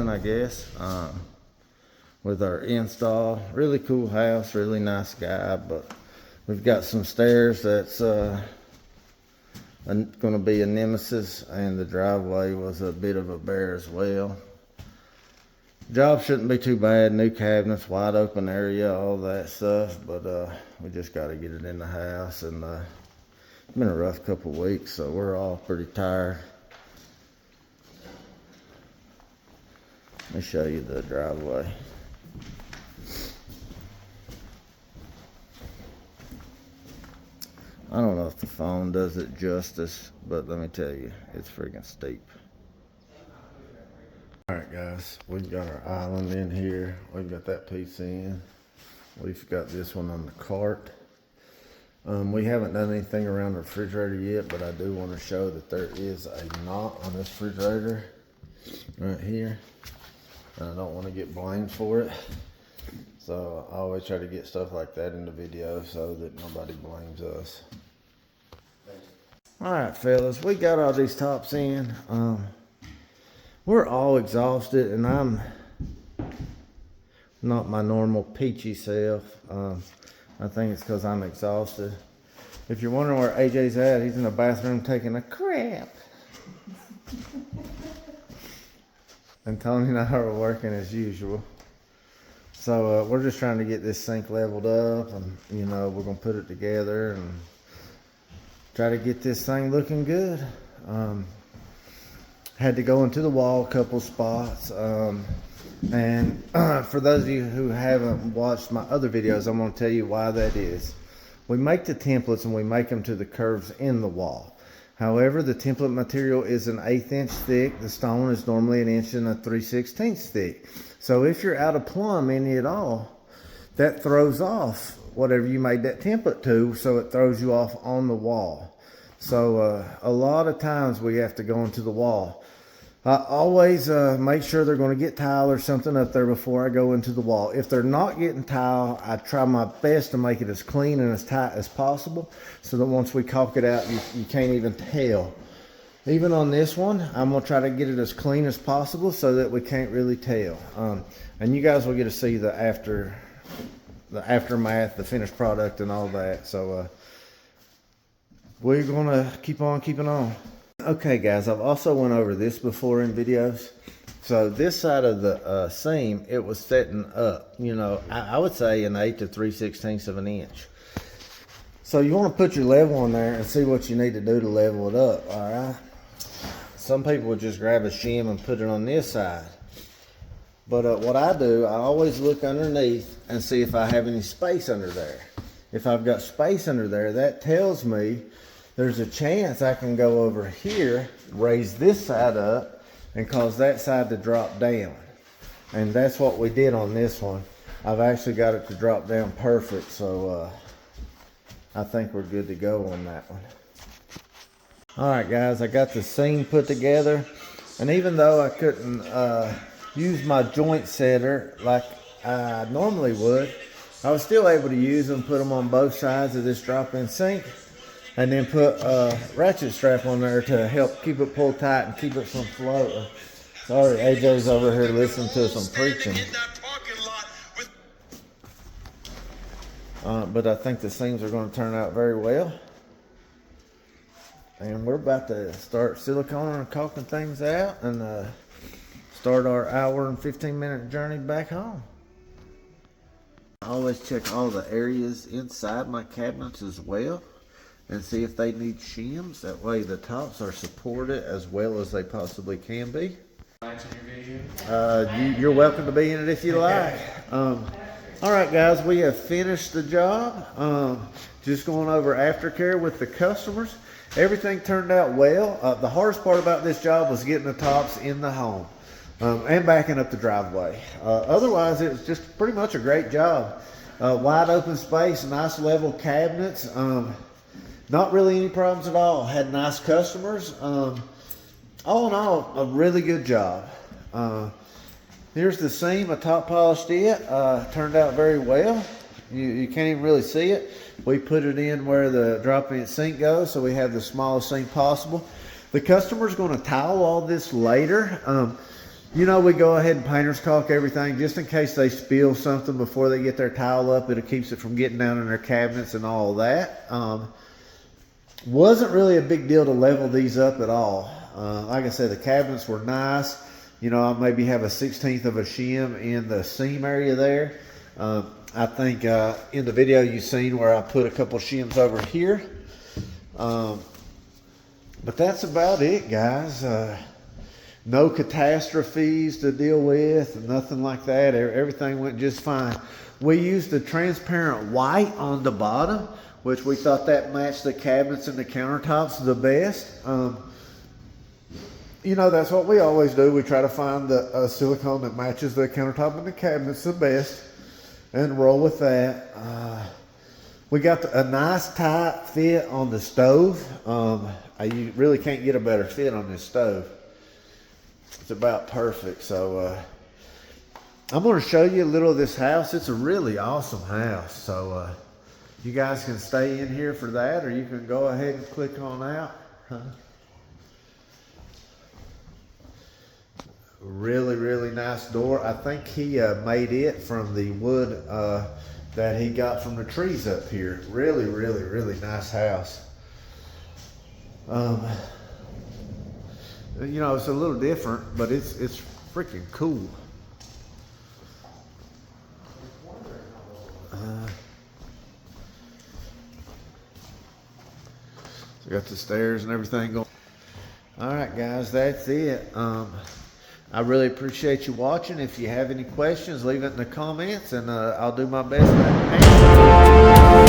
surprising, I guess, with our install. Really cool house, really nice guy, but we've got some stairs that's going to be a nemesis, and the driveway was a bit of a bear as well. Job shouldn't be too bad. New cabinets, wide open area, all that stuff, but we just got to get it in the house, and it's been a rough couple of weeks, so we're all pretty tired. Let me show you the driveway. I don't know if the phone does it justice, but let me tell you, it's freaking steep. Alright guys, we've got our island in here. We've got that piece in. We've got this one on the cart. We haven't done anything around the refrigerator yet, but I do want to show that there is a knot on this refrigerator right here. And I don't want to get blamed for it. So I always try to get stuff like that in the video so that nobody blames us. Alright fellas, we got all these tops in. We're all exhausted, and I'm not my normal peachy self. I think it's because I'm exhausted. If you're wondering where AJ's at, he's in the bathroom taking a crap. And Tony and I are working as usual. So we're just trying to get this sink leveled up, and you know, we're gonna put it together and try to get this thing looking good. Had to go into the wall a couple spots, and for those of you who haven't watched my other videos, I'm going to tell you why that is. We make the templates and we make them to the curves in the wall. However, the template material is an 1/8 inch thick. The stone is normally 1 inch and 3/16 thick. So if you're out of plumb any at all, that throws off whatever you made that template to, so it throws you off on the wall. So a lot of times we have to go into the wall. I always make sure they're going to get tile or something up there before I go into the wall. If they're not getting tile, I try my best to make it as clean and as tight as possible, so that once we caulk it out, you can't even tell. Even on this one, I'm going to try to get it as clean as possible so that we can't really tell. And you guys will get to see the aftermath, the finished product and all that. So we're going to keep on keeping on. Okay guys, I've also went over this before in videos. So this side of the seam, it was setting up, you know, I would say an 1/8 to 3/16 of an inch. So you want to put your level on there and see what you need to do to level it up, all right? Some people would just grab a shim and put it on this side. But what I do, I always look underneath and see if I have any space under there. If I've got space under there, that tells me there's a chance I can go over here, raise this side up, and cause that side to drop down. And that's what we did on this one. I've actually got it to drop down perfect, so I think we're good to go on that one. Alright guys, I got the seam put together, and even though I couldn't use my joint setter like I normally would, I was still able to use them, put them on both sides of this drop-in sink, and then put a ratchet strap on there to help keep it pulled tight and keep it from floating. Sorry, AJ's over here listening to some preaching. But I think the seams are going to turn out very well. And we're about to start siliconing and caulking things out and start our hour and 15-minute journey back home. I always check all the areas inside my cabinets as well, and see if they need shims. That way the tops are supported as well as they possibly can be. You're welcome to be in it if you like. Alright guys, we have finished the job. Just going over aftercare with the customers. Everything turned out well. The hardest part about this job was getting the tops in the home and backing up the driveway. Otherwise, it was just pretty much a great job. Wide open space, nice level cabinets. Not really any problems at all. Had nice customers. All in all, a really good job. Here's the seam. I top polished it. Turned out very well. You can't even really see it. We put it in where the drop-in sink goes, so we have the smallest sink possible. The customer's going to tile all this later. You know, we go ahead and painter's caulk everything just in case they spill something before they get their tile up. It keeps it from getting down in their cabinets and all that. Wasn't really a big deal to level these up at all. Like I said, the cabinets were nice. You know, I maybe have a 1/16 of a shim in the seam area there. I think in the video you've seen where I put a couple shims over here. But that's about it, guys. No catastrophes to deal with, nothing like that. Everything went just fine. We used the transparent white on the bottom, which we thought that matched the cabinets and the countertops the best. You know, that's what we always do. We try to find the silicone that matches the countertop and the cabinets the best and roll with that. We got a nice tight fit on the stove. You really can't get a better fit on this stove. It's about perfect. So I'm going to show you a little of this house. It's a really awesome house. So you guys can stay in here for that, or you can go ahead and click on out. Really, really nice door. I think he made it from the wood that he got from the trees up here. Really, really, really nice house. You know, it's a little different, but it's freaking cool. So got the stairs and everything going. All right, guys, that's it. I really appreciate you watching. If you have any questions, leave it in the comments, and I'll do my best to answer.